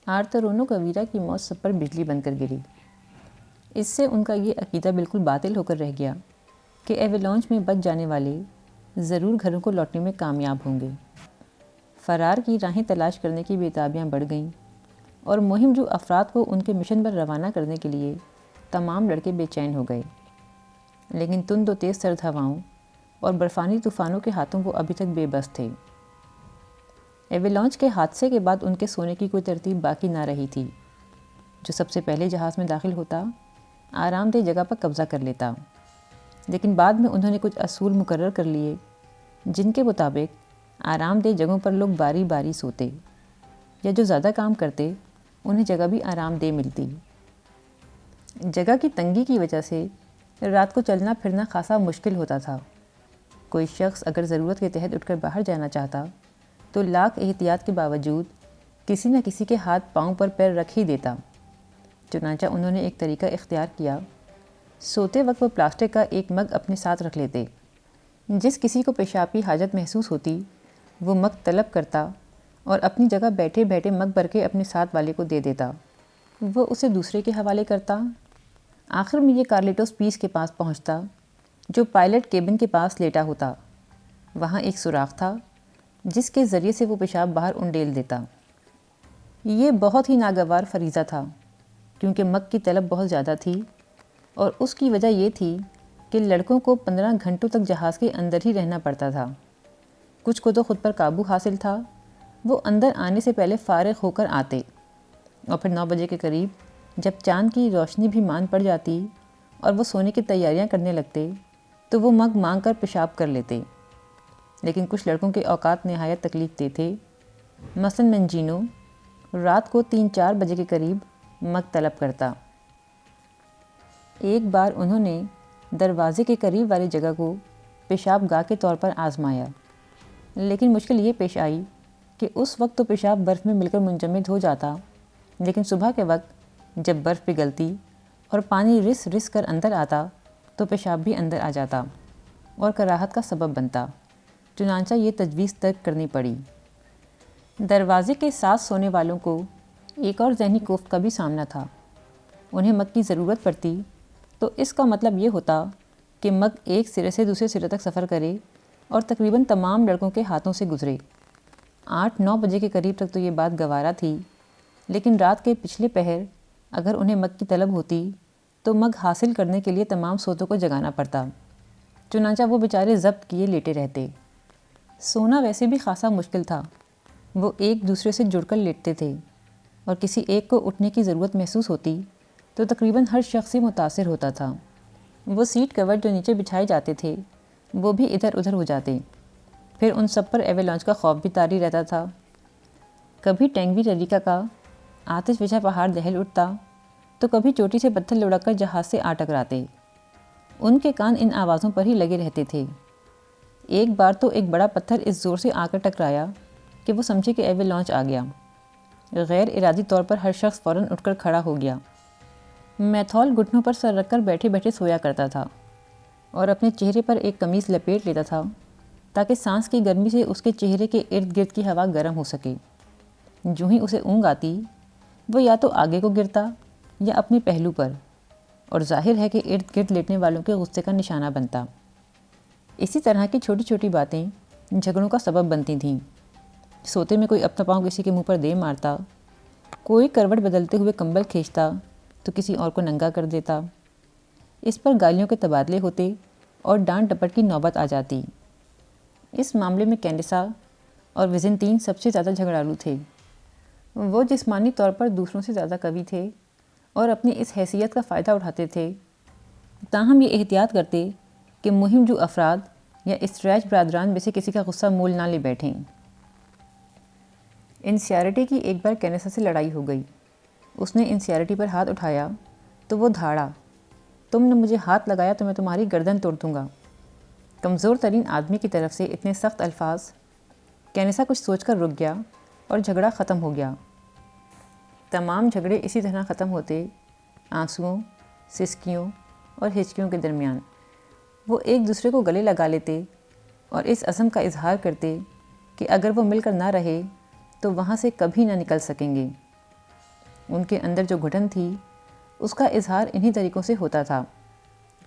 آرترونو کویرا کی موت سب پر بجلی بن کر گری۔ اس سے ان کا یہ عقیدہ بالکل باطل ہو کر رہ گیا کہ ایوالانچ میں بچ جانے والے ضرور گھروں کو لوٹنے میں کامیاب ہوں گے۔ فرار کی راہیں تلاش کرنے کی بےتابیاں بڑھ گئیں اور مہم جو افراد کو ان کے مشن پر روانہ کرنے کے لیے تمام لڑکے بے چین ہو گئے، لیکن تند و تیز سرد ہواؤں اور برفانی طوفانوں کے ہاتھوں وہ ابھی تک بے بس تھے۔ ایوالانچ کے حادثے کے بعد ان کے سونے کی کوئی ترتیب باقی نہ رہی تھی۔ جو سب سے پہلے جہاز میں داخل ہوتا آرام دہ جگہ پر قبضہ کر لیتا، لیکن بعد میں انہوں نے کچھ اصول مقرر کر لیے جن کے مطابق آرام دہ جگہوں پر لوگ باری باری سوتے، یا جو زیادہ کام کرتے انہیں جگہ بھی آرام دہ ملتی۔ جگہ کی تنگی کی وجہ سے رات کو چلنا پھرنا خاصا مشکل ہوتا تھا۔ کوئی شخص اگر ضرورت کے تحت اٹھ کر باہر جانا چاہتا تو لاکھ احتیاط کے باوجود کسی نہ کسی کے ہاتھ پاؤں پر پیر رکھ ہی دیتا۔ چنانچہ انہوں نے ایک طریقہ اختیار کیا۔ سوتے وقت وہ پلاسٹک کا ایک مگ اپنے ساتھ رکھ لیتے۔ جس کسی کو پیشاب کی حاجت محسوس ہوتی وہ مگ طلب کرتا اور اپنی جگہ بیٹھے بیٹھے مگ بھر کے اپنے ساتھ والے کو دے دیتا۔ وہ اسے دوسرے کے حوالے کرتا۔ آخر میں یہ کارلیٹوس پیس کے پاس پہنچتا جو پائلٹ کیبن کے پاس لیٹا ہوتا۔ وہاں ایک سوراخ تھا جس کے ذریعے سے وہ پیشاب باہر انڈیل دیتا۔ یہ بہت ہی ناگوار فریضہ تھا کیونکہ مگ کی طلب بہت زیادہ تھی، اور اس کی وجہ یہ تھی کہ لڑکوں کو 15 گھنٹوں تک جہاز کے اندر ہی رہنا پڑتا تھا۔ کچھ کو تو خود پر قابو حاصل تھا، وہ اندر آنے سے پہلے فارغ ہو کر آتے، اور پھر 9 بجے کے قریب جب چاند کی روشنی بھی مان پڑ جاتی اور وہ سونے کی تیاریاں کرنے لگتے تو وہ مگ مانگ کر پیشاب کر لیتے۔ لیکن کچھ لڑکوں کے اوقات نہایت تکلیف دہ تھے۔ مثلاً منجینو رات کو 3-4 بجے کے قریب مگ طلب کرتا۔ ایک بار انہوں نے دروازے کے قریب والی جگہ کو پیشاب گاہ کے طور پر آزمایا، لیکن مشکل یہ پیش آئی کہ اس وقت تو پیشاب برف میں مل کر منجمد ہو جاتا، لیکن صبح کے وقت جب برف پگھلتی اور پانی رس رس کر اندر آتا تو پیشاب بھی اندر آ جاتا اور کراہت کا سبب بنتا۔ چنانچہ یہ تجویز ترک کرنی پڑی۔ دروازے کے ساتھ سونے والوں کو ایک اور ذہنی کوفت کا بھی سامنا تھا۔ انہیں مگ کی ضرورت پڑتی تو اس کا مطلب یہ ہوتا کہ مگ ایک سرے سے دوسرے سرے تک سفر کرے اور تقریباً تمام لڑکوں کے ہاتھوں سے گزرے۔ 8-9 بجے کے قریب تک تو یہ بات گوارا تھی، لیکن رات کے پچھلے پہر اگر انہیں مگ کی طلب ہوتی تو مگ حاصل کرنے کے لیے تمام سوتوں کو جگانا پڑتا۔ چنانچہ وہ بیچارے ضبط کیے لیٹے رہتے۔ سونا ویسے بھی خاصا مشکل تھا۔ وہ ایک دوسرے سے جڑ کر لیٹتے تھے، اور کسی ایک کو اٹھنے کی ضرورت محسوس ہوتی تو تقریباً ہر شخص سے متاثر ہوتا تھا۔ وہ سیٹ کور جو نیچے بچھائے جاتے تھے وہ بھی ادھر ادھر ہو جاتے۔ پھر ان سب پر ایوالانچ کا خوف بھی طاری رہتا تھا۔ کبھی ٹینگوی ریریکا کا آتش فشاں پہاڑ دہل اٹھتا تو کبھی چوٹی سے پتھر لڑک کر جہاز سے آ ٹکراتے۔ ان کے کان ان آوازوں پر ہی لگے رہتے تھے۔ ایک بار تو ایک بڑا پتھر اس زور سے آ کر ٹکرایا کہ وہ سمجھے کہ ایوالانچ آ گیا۔ غیر ارادی طور پر ہر شخص فوراً اٹھ کر کھڑا ہو گیا۔ میتھول گھٹنوں پر سر رکھ کر بیٹھے بیٹھے سویا کرتا تھا اور اپنے چہرے پر ایک قمیص لپیٹ لیتا تھا تاکہ سانس کی گرمی سے اس کے چہرے کے ارد گرد کی ہوا گرم ہو سکے۔ جو ہی اسے اونگ آتی وہ یا تو آگے کو گرتا یا اپنے پہلو پر، اور ظاہر ہے کہ ارد گرد لیٹنے والوں کے غصے کا نشانہ بنتا۔ اسی طرح کی چھوٹی چھوٹی باتیں جھگڑوں کا سبب بنتی تھیں۔ سوتے میں کوئی اپنا پاؤں کسی کے منہ پر دے مارتا، کوئی کروٹ بدلتے ہوئے کمبل کھینچتا تو کسی اور کو ننگا کر دیتا۔ اس پر گالیوں کے تبادلے ہوتے اور ڈانٹ ڈپٹ کی نوبت آ جاتی۔ اس معاملے میں کینڈیسا اور ویزنٹین سب سے زیادہ جھگڑالو تھے۔ وہ جسمانی طور پر دوسروں سے زیادہ قوی تھے اور اپنی اس حیثیت کا فائدہ اٹھاتے تھے، تاہم یہ احتیاط کرتے کہ مہم جو افراد یا اسٹریچ برادران میں سے کسی کا غصہ مول نہ لے بیٹھیں۔ انسیارٹی کی ایک بار کینیسا سے لڑائی ہو گئی۔ اس نے انسیارٹی پر ہاتھ اٹھایا تو وہ دھاڑا، تم نے مجھے ہاتھ لگایا تو میں تمہاری گردن توڑ دوں گا۔ کمزور ترین آدمی کی طرف سے اتنے سخت الفاظ۔ کینیسا کچھ سوچ کر رک گیا اور جھگڑا ختم ہو گیا۔ تمام جھگڑے اسی طرح ختم ہوتے، آنسوؤں، سسکیوں اور ہچکیوں کے درمیان۔ وہ ایک دوسرے کو گلے لگا لیتے اور اس عزم کا اظہار کرتے کہ اگر وہ مل کر نہ رہے تو وہاں سے کبھی نہ نکل سکیں گے۔ ان کے اندر جو گھٹن تھی اس کا اظہار انہی طریقوں سے ہوتا تھا۔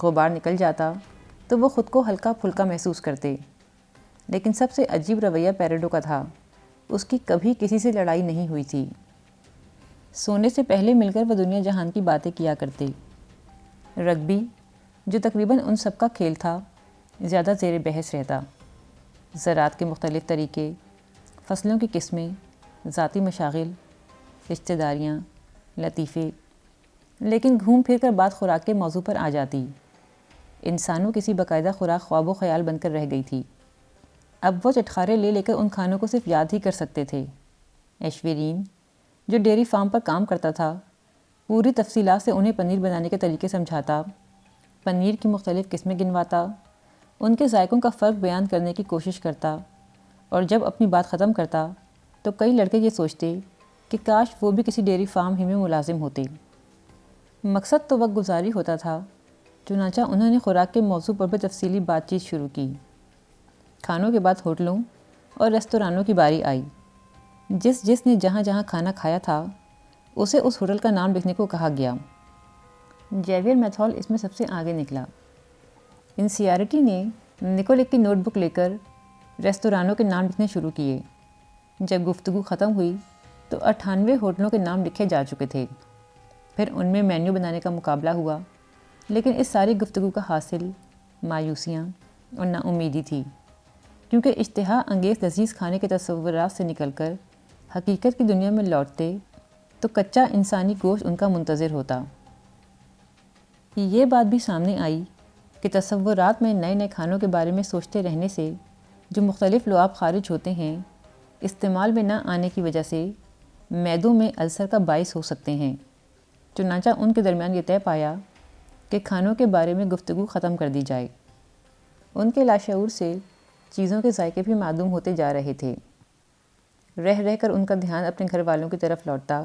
غبار نکل جاتا تو وہ خود کو ہلکا پھلکا محسوس کرتے، لیکن سب سے عجیب رویہ پیریڈو کا تھا، اس کی کبھی کسی سے لڑائی نہیں ہوئی تھی۔ سونے سے پہلے مل کر وہ دنیا جہان کی باتیں کیا کرتے۔ رگبی جو تقریباً ان سب کا کھیل تھا زیادہ زیر بحث رہتا۔ زراعت کے مختلف طریقے، فصلوں کی قسمیں، ذاتی مشاغل، رشتہ داریاں، لطیفے، لیکن گھوم پھر کر بات خوراک کے موضوع پر آ جاتی۔ انسانوں کسی باقاعدہ خوراک خواب و خیال بن کر رہ گئی تھی۔ اب وہ چٹخارے لے لے کر ان کھانوں کو صرف یاد ہی کر سکتے تھے۔ ایشورین جو ڈیری فارم پر کام کرتا تھا پوری تفصیلات سے انہیں پنیر بنانے کے طریقے سمجھاتا، پنیر کی مختلف قسمیں گنواتا، ان کے ذائقوں کا فرق بیان کرنے کی کوشش کرتا، اور جب اپنی بات ختم کرتا تو کئی لڑکے یہ سوچتے کہ کاش وہ بھی کسی ڈیری فارم ہی میں ملازم ہوتے۔ مقصد تو وقت گزاری ہوتا تھا، چنانچہ انہوں نے خوراک کے موضوع پر بھی تفصیلی بات چیت شروع کی۔ کھانوں کے بعد ہوٹلوں اور ریستورانوں کی باری آئی۔ جس نے جہاں جہاں کھانا کھایا تھا اسے اس ہوٹل کا نام لکھنے کو کہا گیا۔ جیویئر میتھول اس میں سب سے آگے نکلا۔ انسیارٹی نے نکولک کی نوٹ بک لے کر ریستورانوں کے نام لکھنے شروع کیے۔ جب گفتگو ختم ہوئی تو 98 ہوٹلوں کے نام لکھے جا چکے تھے۔ پھر ان میں مینیو بنانے کا مقابلہ ہوا، لیکن اس ساری گفتگو کا حاصل مایوسیاں اور نا امیدی تھی، کیونکہ اشتہا انگیز لذیذ کھانے کے تصورات سے نکل کر حقیقت کی دنیا میں لوٹتے تو کچا انسانی گوشت ان کا منتظر ہوتا۔ یہ بات بھی سامنے آئی کہ تصورات میں نئے نئے کھانوں کے بارے میں سوچتے رہنے سے جو مختلف لعاب خارج ہوتے ہیں، استعمال میں نہ آنے کی وجہ سے معدوں میں السر کا باعث ہو سکتے ہیں۔ چنانچہ ان کے درمیان یہ طے پایا کہ کھانوں کے بارے میں گفتگو ختم کر دی جائے۔ ان کے لاشعور سے چیزوں کے ذائقے بھی معدوم ہوتے جا رہے تھے۔ رہ رہ کر ان کا دھیان اپنے گھر والوں کی طرف لوٹتا۔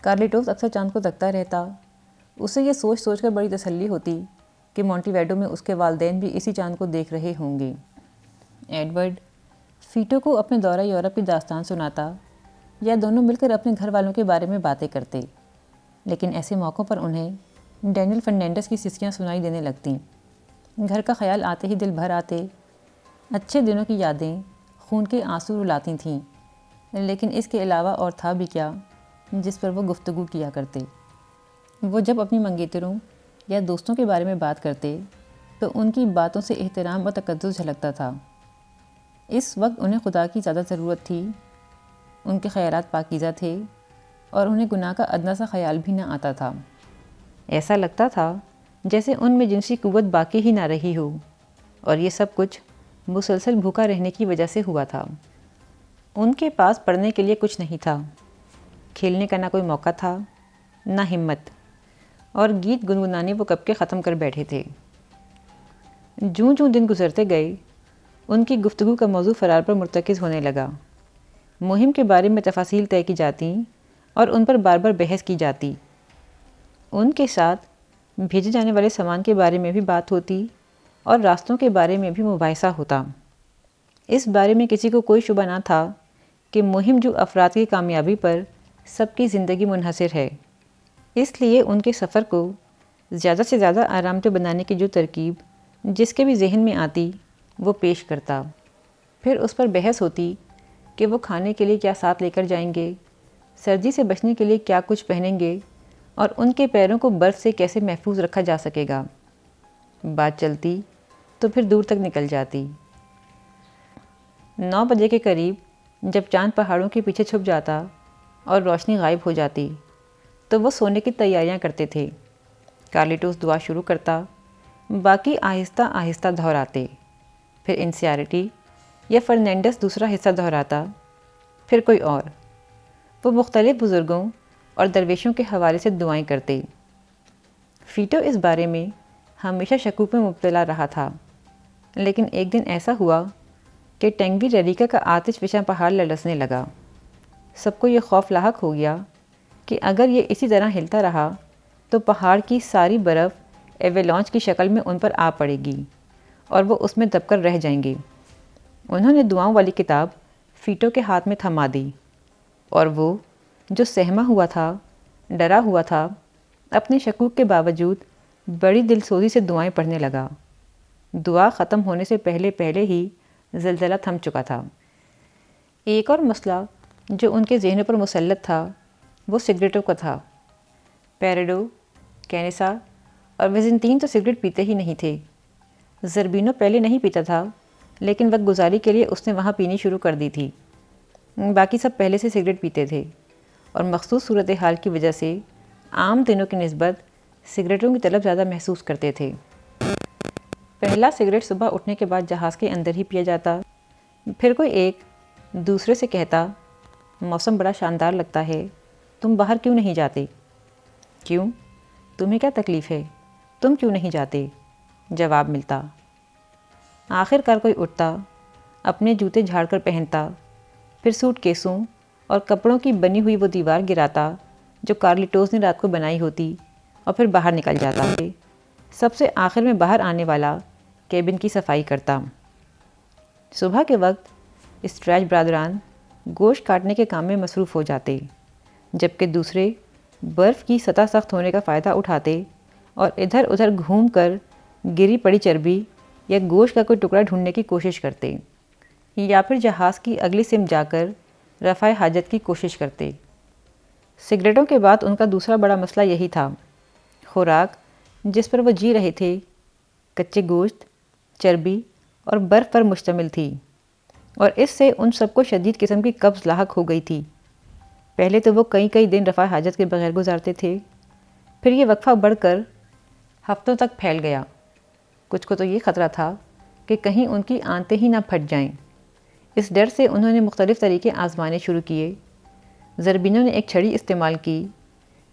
کارلیٹوس اکثر چاند کو تکتا رہتا۔ اسے یہ سوچ سوچ کر بڑی تسلی ہوتی کہ مونٹی ویڈو میں اس کے والدین بھی اسی چاند کو دیکھ رہے ہوں گے۔ ایڈورڈ فیٹو کو اپنے دورہ یورپ کی داستان سناتا یا دونوں مل کر اپنے گھر والوں کے بارے میں باتیں کرتے، لیکن ایسے موقعوں پر انہیں ڈینیل فرنینڈس کی سسکیاں سنائی دینے لگتیں۔ گھر کا خیال آتے ہی دل بھر آتے۔ اچھے دنوں کی یادیں خون کے آنسو رلاتی تھیں، لیکن اس کے علاوہ اور تھا بھی کیا جس پر وہ گفتگو کیا کرتے۔ وہ جب اپنی منگیتروں یا دوستوں کے بارے میں بات کرتے تو ان کی باتوں سے احترام و تقدس جھلکتا تھا۔ اس وقت انہیں خدا کی زیادہ ضرورت تھی، ان کے خیالات پاکیزہ تھے اور انہیں گناہ کا ادنا سا خیال بھی نہ آتا تھا۔ ایسا لگتا تھا جیسے ان میں جنسی قوت باقی ہی نہ رہی ہو، اور یہ سب کچھ مسلسل بھوکا رہنے کی وجہ سے ہوا تھا۔ ان کے پاس پڑھنے کے لیے کچھ نہیں تھا، کھیلنے کا نہ کوئی موقع تھا، نہ ہمت، اور گیت گنگنانے وہ کب کے ختم کر بیٹھے تھے۔ جوں جوں دن گزرتے گئے ان کی گفتگو کا موضوع فرار پر مرتکز ہونے لگا۔ مہم کے بارے میں تفاصیل طے کی جاتی اور ان پر بار بار بحث کی جاتی۔ ان کے ساتھ بھیجے جانے والے سامان کے بارے میں بھی بات ہوتی اور راستوں کے بارے میں بھی مباحثہ ہوتا۔ اس بارے میں کسی کو کوئی شبہ نہ تھا کہ مہم جو افراد کی کامیابی پر سب کی زندگی منحصر ہے، اس لیے ان کے سفر کو زیادہ سے زیادہ آرام دہ بنانے کی جو ترکیب جس کے بھی ذہن میں آتی وہ پیش کرتا۔ پھر اس پر بحث ہوتی کہ وہ کھانے کے لیے کیا ساتھ لے کر جائیں گے، سردی سے بچنے کے لیے کیا کچھ پہنیں گے، اور ان کے پیروں کو برف سے کیسے محفوظ رکھا جا سکے گا۔ بات چلتی تو پھر دور تک نکل جاتی۔ 9 بجے کے قریب جب چاند پہاڑوں کے پیچھے چھپ جاتا اور روشنی غائب ہو جاتی تو وہ سونے کی تیاریاں کرتے تھے۔ کارلیٹوس دعا شروع کرتا، باقی آہستہ آہستہ دہراتے، پھر انسیارٹی یا فرنینڈس دوسرا حصہ دہراتا، پھر کوئی اور۔ وہ مختلف بزرگوں اور درویشوں کے حوالے سے دعائیں کرتے۔ فیٹو اس بارے میں ہمیشہ شکوک میں مبتلا رہا تھا، لیکن ایک دن ایسا ہوا کہ ٹینگوی ریریکا کا آتش فشاں پہاڑ لرزنے لگا۔ سب کو یہ خوف لاحق ہو گیا کہ اگر یہ اسی طرح ہلتا رہا تو پہاڑ کی ساری برف ایویلانچ کی شکل میں ان پر آ پڑے گی اور وہ اس میں دب کر رہ جائیں گے۔ انہوں نے دعاؤں والی کتاب فیٹو کے ہاتھ میں تھما دی، اور وہ جو سہما ہوا تھا ڈرا ہوا تھا، اپنے شکوک کے باوجود بڑی دل سوزی سے دعائیں پڑھنے لگا۔ دعا ختم ہونے سے پہلے ہی زلزلہ تھم چکا تھا۔ ایک اور مسئلہ جو ان کے ذہنوں پر مسلط تھا وہ سگریٹوں کا تھا۔ پیریڈو، کینیسا اور ویزنٹین تو سگریٹ پیتے ہی نہیں تھے۔ زربینو پہلے نہیں پیتا تھا، لیکن وقت گزاری کے لیے اس نے وہاں پینی شروع کر دی تھی۔ باقی سب پہلے سے سگریٹ پیتے تھے اور مخصوص صورتحال کی وجہ سے عام دنوں کی نسبت سگریٹوں کی طلب زیادہ محسوس کرتے تھے۔ پہلا سگریٹ صبح اٹھنے کے بعد جہاز کے اندر ہی پیا جاتا، پھر کوئی ایک دوسرے سے کہتا، موسم بڑا شاندار لگتا ہے، تم باہر کیوں نہیں جاتے؟ کیوں؟ تمہیں کیا تکلیف ہے؟ تم کیوں نہیں جاتے؟ جواب ملتا۔ آخر کار کوئی اٹھتا، اپنے جوتے جھاڑ کر پہنتا، پھر سوٹ کیسوں اور کپڑوں کی بنی ہوئی وہ دیوار گراتا جو کارلیٹوز نے رات کو بنائی ہوتی، اور پھر باہر نکل جاتا۔ سب سے آخر میں باہر آنے والا کیبن کی صفائی کرتا۔ صبح کے وقت اسٹریچ برادران گوشت کاٹنے کے کام میں مصروف ہو جاتے، جبکہ دوسرے برف کی سطح سخت ہونے کا فائدہ اٹھاتے اور ادھر ادھر گھوم کر گری پڑی چربی یا گوشت کا کوئی ٹکڑا ڈھونڈنے کی کوشش کرتے، یا پھر جہاز کی اگلی سمت جا کر رفع حاجت کی کوشش کرتے۔ سگریٹوں کے بعد ان کا دوسرا بڑا مسئلہ یہی تھا۔ خوراک جس پر وہ جی رہے تھے کچے گوشت، چربی اور برف پر مشتمل تھی، اور اس سے ان سب کو شدید قسم کی قبض لاحق ہو گئی تھی۔ پہلے تو وہ کئی دن رفع حاجت کے بغیر گزارتے تھے، پھر یہ وقفہ بڑھ کر ہفتوں تک پھیل گیا۔ کچھ کو تو یہ خطرہ تھا کہ کہیں ان کی آنتیں ہی نہ پھٹ جائیں۔ اس ڈر سے انہوں نے مختلف طریقے آزمانے شروع کیے۔ زربینو نے ایک چھڑی استعمال کی،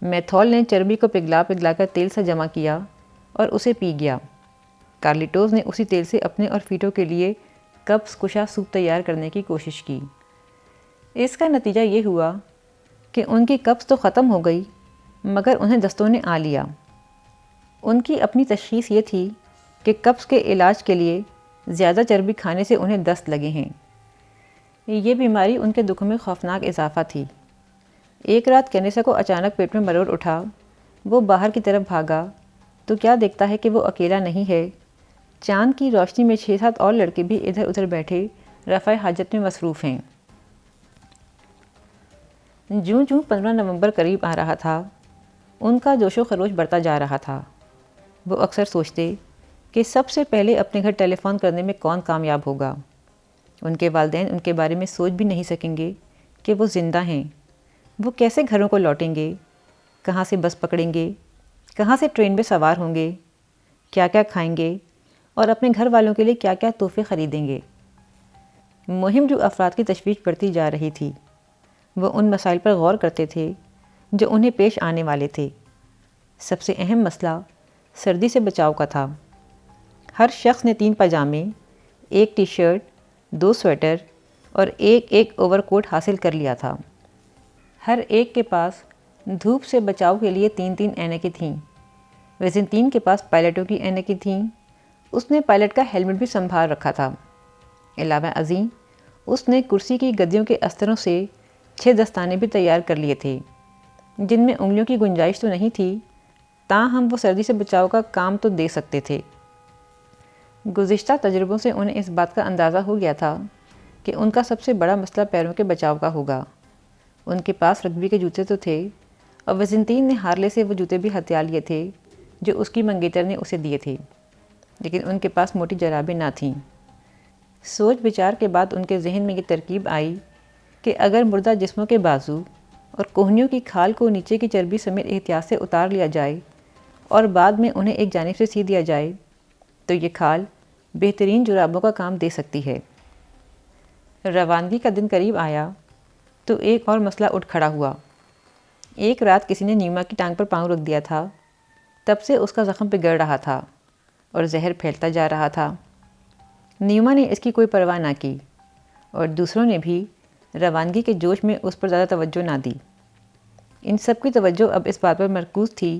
میتھول نے چربی کو پگھلا کر تیل سے جمع کیا اور اسے پی گیا۔ کارلیٹوز نے اسی تیل سے اپنے اور فیٹو کے لیے قبض کشا سوپ تیار کرنے کی کوشش کی۔ اس کا نتیجہ یہ ہوا کہ ان کی قبض تو ختم ہو گئی، مگر انہیں دستوں نے آ لیا۔ ان کی اپنی تشخیص یہ تھی کہ قبض کے علاج کے لیے زیادہ چربی کھانے سے انہیں دست لگے ہیں۔ یہ بیماری ان کے دکھوں میں خوفناک اضافہ تھی۔ ایک رات کینیسا کو اچانک پیٹ میں مروڑ اٹھا۔ وہ باہر کی طرف بھاگا تو کیا دیکھتا ہے کہ وہ اکیلا نہیں ہے۔ چاند کی روشنی میں 6-7 اور لڑکے بھی ادھر ادھر بیٹھے رفع حاجت میں مصروف ہیں۔ جوں 15 نومبر قریب آ رہا تھا، ان کا جوش و خروش بڑھتا جا رہا تھا۔ وہ اکثر سوچتے کہ سب سے پہلے اپنے گھر ٹیلی فون کرنے میں کون کامیاب ہوگا۔ ان کے والدین ان کے بارے میں سوچ بھی نہیں سکیں گے کہ وہ زندہ ہیں۔ وہ کیسے گھروں کو لوٹیں گے، کہاں سے بس پکڑیں گے، کہاں سے ٹرین میں سوار ہوں گے، کیا کیا کھائیں گے اور اپنے گھر والوں کے لیے کیا کیا تحفے خریدیں گے۔ مہم جو افراد کی تشویش بڑھتی جا رہی تھی، وہ ان مسائل پر غور کرتے تھے جو انہیں پیش آنے والے تھے۔ سب سے اہم مسئلہ سردی سے بچاؤ کا تھا۔ ہر شخص نے 3 پاجامے، 1 ٹی شرٹ، 2 سویٹر اور ایک اوور کوٹ حاصل کر لیا تھا۔ ہر ایک کے پاس دھوپ سے بچاؤ کے لیے 3 اینکیں تھیں۔ ویزنٹین کے پاس پائلٹوں کی اینکیں تھیں۔ اس نے پائلٹ کا ہیلمٹ بھی سنبھال رکھا تھا۔ علاوہ ازیں اس نے کرسی کی گدیوں کے استروں سے 6 دستانے بھی تیار کر لیے تھے، جن میں انگلیوں کی گنجائش تو نہیں تھی، تاہم وہ سردی سے بچاؤ کا کام تو دے سکتے تھے۔ گزشتہ تجربوں سے انہیں اس بات کا اندازہ ہو گیا تھا کہ ان کا سب سے بڑا مسئلہ پیروں کے بچاؤ کا ہوگا۔ ان کے پاس رگبی کے جوتے تو تھے، اور ویزنٹین نے ہارلے سے وہ جوتے بھی ہتھیا لیے تھے جو اس کی منگیتر نے اسے دیے تھے، لیکن ان کے پاس موٹی جرابیں نہ تھیں۔ سوچ بچار کے بعد ان کے ذہن میں یہ ترکیب آئی کہ اگر مردہ جسموں کے بازو اور کوہنیوں کی کھال کو نیچے کی چربی سمیت احتیاط سے اتار لیا جائے اور بعد میں انہیں ایک جانب سے سی دیا جائے تو یہ کھال بہترین جرابوں کا کام دے سکتی ہے۔ روانگی کا دن قریب آیا تو ایک اور مسئلہ اٹھ کھڑا ہوا۔ ایک رات کسی نے نیما کی ٹانگ پر پاؤں رکھ دیا تھا۔ تب سے اس کا زخم بگڑ رہا تھا اور زہر پھیلتا جا رہا تھا۔ نیما نے اس کی کوئی پرواہ نہ کی، اور دوسروں نے بھی روانگی کے جوش میں اس پر زیادہ توجہ نہ دی۔ ان سب کی توجہ اب اس بات پر مرکوز تھی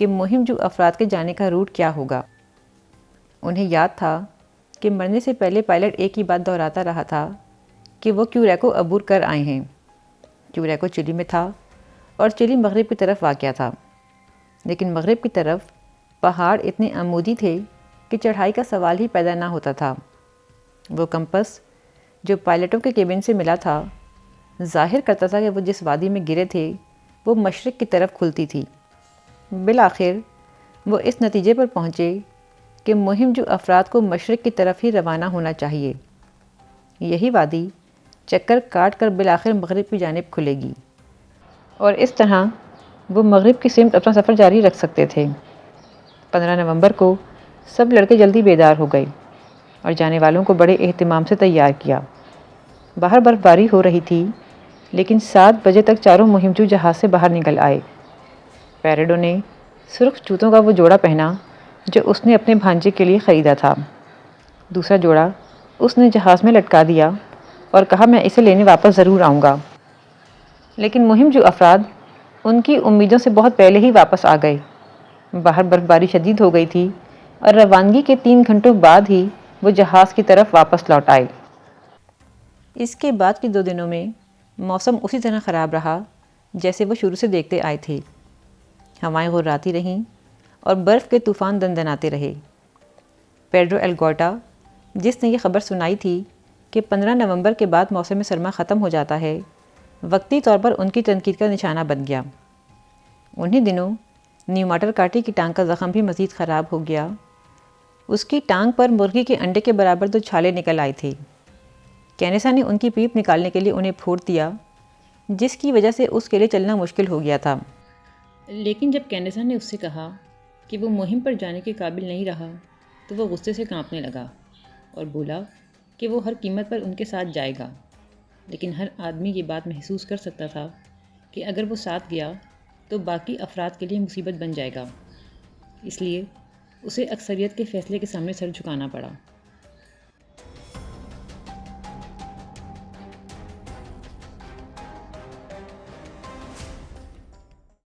کہ مہم جو افراد کے جانے کا روٹ کیا ہوگا۔ انہیں یاد تھا کہ مرنے سے پہلے پائلٹ ایک ہی بات دہراتا رہا تھا کہ وہ کیوریکو عبور کر آئے ہیں۔ کیوریکو چلی میں تھا اور چلی مغرب کی طرف واقع تھا، لیکن مغرب کی طرف پہاڑ اتنے عمودی تھے کہ چڑھائی کا سوال ہی پیدا نہ ہوتا تھا۔ وہ کمپس جو پائلٹوں کے کیبن سے ملا تھا ظاہر کرتا تھا کہ وہ جس وادی میں گرے تھے وہ مشرق کی طرف کھلتی تھی۔ بالآخر وہ اس نتیجے پر پہنچے کہ مہم جو افراد کو مشرق کی طرف ہی روانہ ہونا چاہیے، یہی وادی چکر کاٹ کر بالآخر مغرب کی جانب کھلے گی، اور اس طرح وہ مغرب کی سمت اپنا سفر جاری رکھ سکتے تھے۔ 15 نومبر کو سب لڑکے جلدی بیدار ہو گئے اور جانے والوں کو بڑے اہتمام سے تیار کیا۔ باہر برف باری ہو رہی تھی، لیکن 7 بجے تک چاروں مہمجو جہاز سے باہر نکل آئے۔ پیریڈو نے سرخ جوتوں کا وہ جوڑا پہنا جو اس نے اپنے بھانجے کے لیے خریدا تھا۔ دوسرا جوڑا اس نے جہاز میں لٹکا دیا اور کہا میں اسے لینے واپس ضرور آؤں گا۔ لیکن مہمجو افراد ان کی امیدوں سے بہت پہلے ہی واپس آ گئے۔ باہر برف باری شدید ہو گئی تھی اور روانگی کے 3 گھنٹوں بعد ہی وہ جہاز کی طرف واپس لوٹ آئے۔ اس کے بعد کے 2 دنوں میں موسم اسی طرح خراب رہا جیسے وہ شروع سے دیکھتے آئے تھے۔ ہوائیں غراتی رہیں اور برف کے طوفان دندناتے رہے۔ پیڈرو الگوٹا، جس نے یہ خبر سنائی تھی کہ 15 نومبر کے بعد موسم سرما ختم ہو جاتا ہے، وقتی طور پر ان کی تنقید کا نشانہ بن گیا۔ انہی دنوں نیوماٹر کاٹی کی ٹانگ کا زخم بھی مزید خراب ہو گیا۔ اس کی ٹانگ پر مرغی کے انڈے کے برابر 2 چھالے نکل آئے تھے۔ کینیسا نے ان کی پیپ نکالنے کے لیے انہیں پھوڑ دیا، جس کی وجہ سے اس کے لیے چلنا مشکل ہو گیا تھا۔ لیکن جب کینیسا نے اس سے کہا کہ وہ مہم پر جانے کے قابل نہیں رہا تو وہ غصے سے کانپنے لگا اور بولا کہ وہ ہر قیمت پر ان کے ساتھ جائے گا۔ لیکن ہر آدمی یہ بات محسوس کر سکتا تھا کہ اگر وہ ساتھ گیا تو باقی افراد کے لیے مصیبت بن جائے گا، اس لیے اسے اکثریت کے فیصلے کے سامنے سر جھکانا پڑا۔